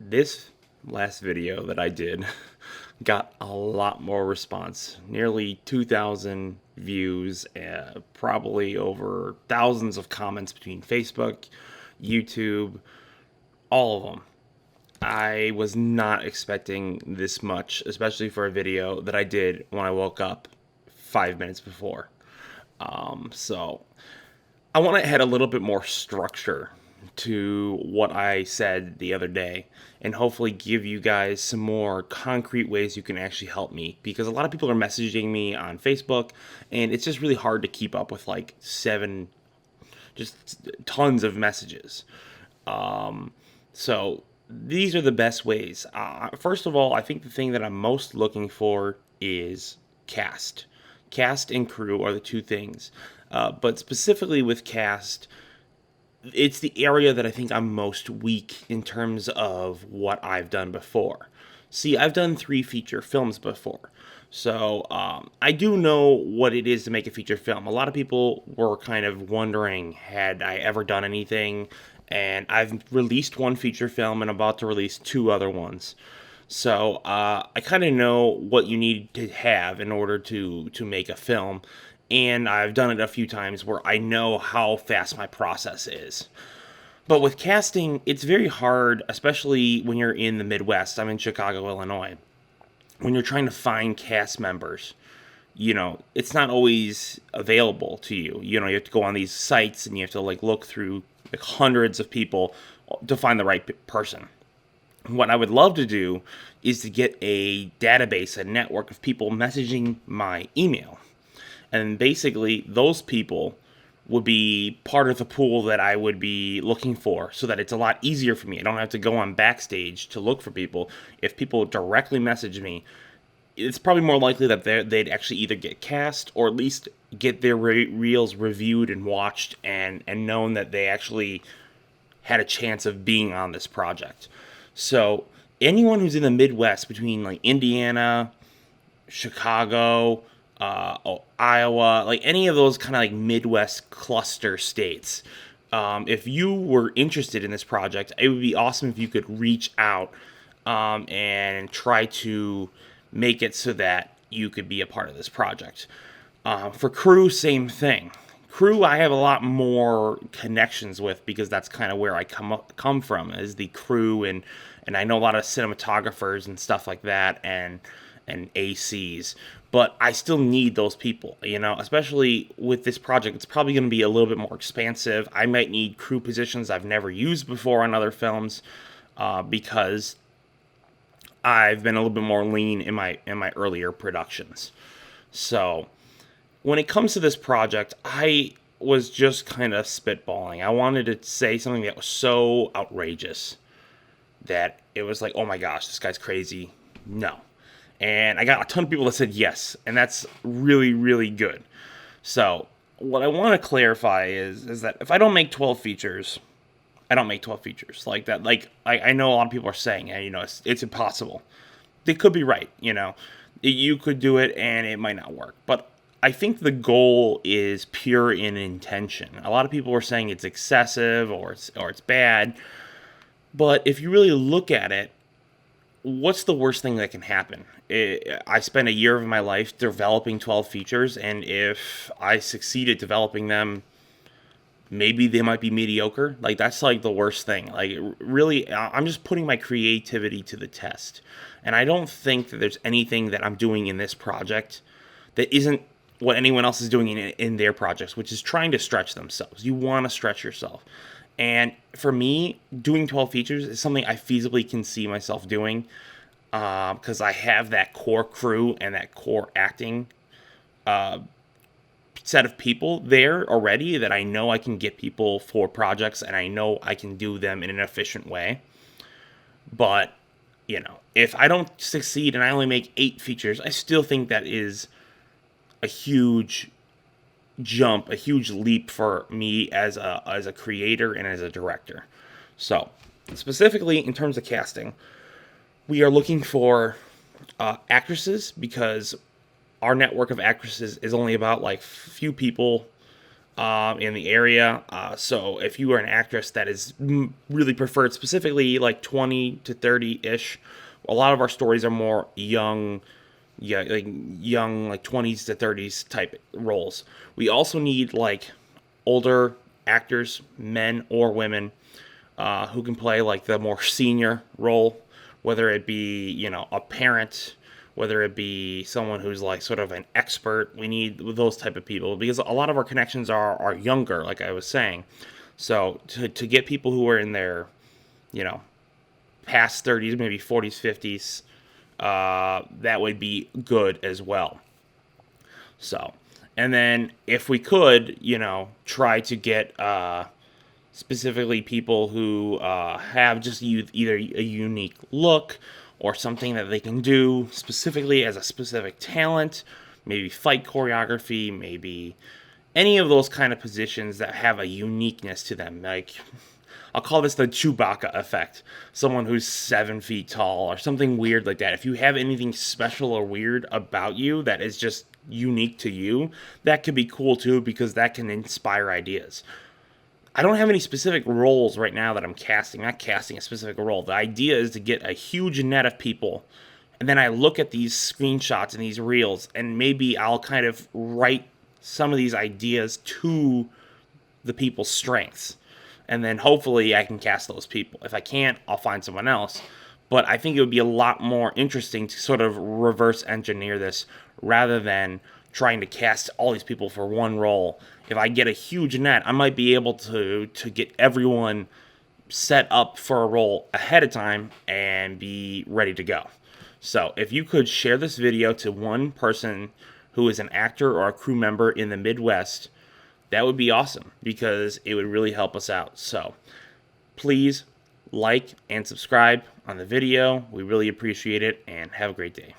This last video that I did got a lot more response. Nearly 2,000 views, probably over thousands of comments between Facebook, YouTube, all of them. I was not expecting this much, especially for a video that I did when I woke up 5 minutes before. So I want to add a little bit more structure to what I said the other day and hopefully give you guys some more concrete ways you can actually help me, because a lot of people are messaging me on Facebook and it's just really hard to keep up with like just tons of messages. So these are the best ways. First of all, I think the thing that I'm most looking for is cast. Cast and crew are the two things. But specifically with cast, it's the area that I think I'm most weak in terms of what I've done before. See, I've done 3 feature films before. So I do know what it is to make a feature film. A lot of people were kind of wondering, had I ever done anything? And I've released 1 feature film and about to release 2 other ones. So I kind of know what you need to have in order to make a film, and I've done it a few times where I know how fast my process is. But with casting, it's very hard, especially when you're in the Midwest. I'm in Chicago, Illinois. When you're trying to find cast members, it's not always available to you. You have to go on these sites and you have to like look through like hundreds of people to find the right person. What I would love to do is to get a database, a network of people messaging my email. And basically, those people would be part of the pool that I would be looking for, so that it's a lot easier for me. I don't have to go on Backstage to look for people. If people directly message me, it's probably more likely that they'd actually either get cast or at least get their reels reviewed and watched and known that they actually had a chance of being on this project. So anyone who's in the Midwest between like Indiana, Chicago, Iowa, like any of those kind of like Midwest cluster states, if you were interested in this project, it would be awesome if you could reach out and try to make it so that you could be a part of this project. For crew, same thing. Crew, I have a lot more connections with because that's kind of where I come from, is the crew, and I know a lot of cinematographers and stuff like that, and ACs. But I still need those people, especially with this project. It's probably going to be a little bit more expansive. I might need crew positions I've never used before on other films, because I've been a little bit more lean in my earlier productions. So when it comes to this project, I was just kind of spitballing. I wanted to say something that was so outrageous that it was like, oh my gosh, this guy's crazy. No. And I got a ton of people that said yes, and that's really, really good. So what I want to clarify is that if I don't make 12 features, I don't make 12 features like that. Like I know a lot of people are saying, it's impossible. They could be right. You could do it and it might not work. But I think the goal is pure in intention. A lot of people are saying it's excessive or it's bad. But if you really look at it, what's the worst thing that can happen? I spent a year of my life developing 12 features, and if I succeed at developing them, maybe they might be mediocre. Like, that's like the worst thing. Like, really, I'm just putting my creativity to the test. And I don't think that there's anything that I'm doing in this project that isn't what anyone else is doing in their projects, which is trying to stretch themselves. You want to stretch yourself. And for me, doing 12 features is something I feasibly can see myself doing, because I have that core crew and that core acting set of people there already that I know I can get people for projects, and I know I can do them in an efficient way. But, if I don't succeed and I only make 8 features, I still think that is a huge jump, a huge leap for me as a creator and as a director. So, specifically in terms of casting, we are looking for actresses, because our network of actresses is only about like few people. in the area. So if you are an actress that is really preferred, specifically like 20 to 30 ish, a lot of our stories are more young, yeah, like young, like 20s to 30s type roles. We also need like older actors, men or women, who can play like the more senior role, whether it be, a parent, whether it be someone who's like sort of an expert. We need those type of people because a lot of our connections are younger, like I was saying. So to get people who are in their, you know, past 30s, maybe 40s, 50s, that would be good as well. So, and then if we could, try to get specifically people who have just either a unique look or something that they can do specifically as a specific talent, maybe fight choreography, maybe any of those kind of positions that have a uniqueness to them. Like, I'll call this the Chewbacca effect. Someone who's 7 feet tall or something weird like that. If you have anything special or weird about you that is just unique to you, that could be cool too because that can inspire ideas. I don't have any specific roles right now that I'm casting. I'm not casting a specific role. The idea is to get a huge net of people, and then I look at these screenshots and these reels, and maybe I'll kind of write some of these ideas to the people's strengths. And then hopefully I can cast those people. If I can't, I'll find someone else. But I think it would be a lot more interesting to sort of reverse engineer this rather than trying to cast all these people for one role. If I get a huge net, I might be able to get everyone set up for a role ahead of time and be ready to go. So if you could share this video to one person who is an actor or a crew member in the Midwest, that would be awesome because it would really help us out. So please like and subscribe on the video. We really appreciate it, and have a great day.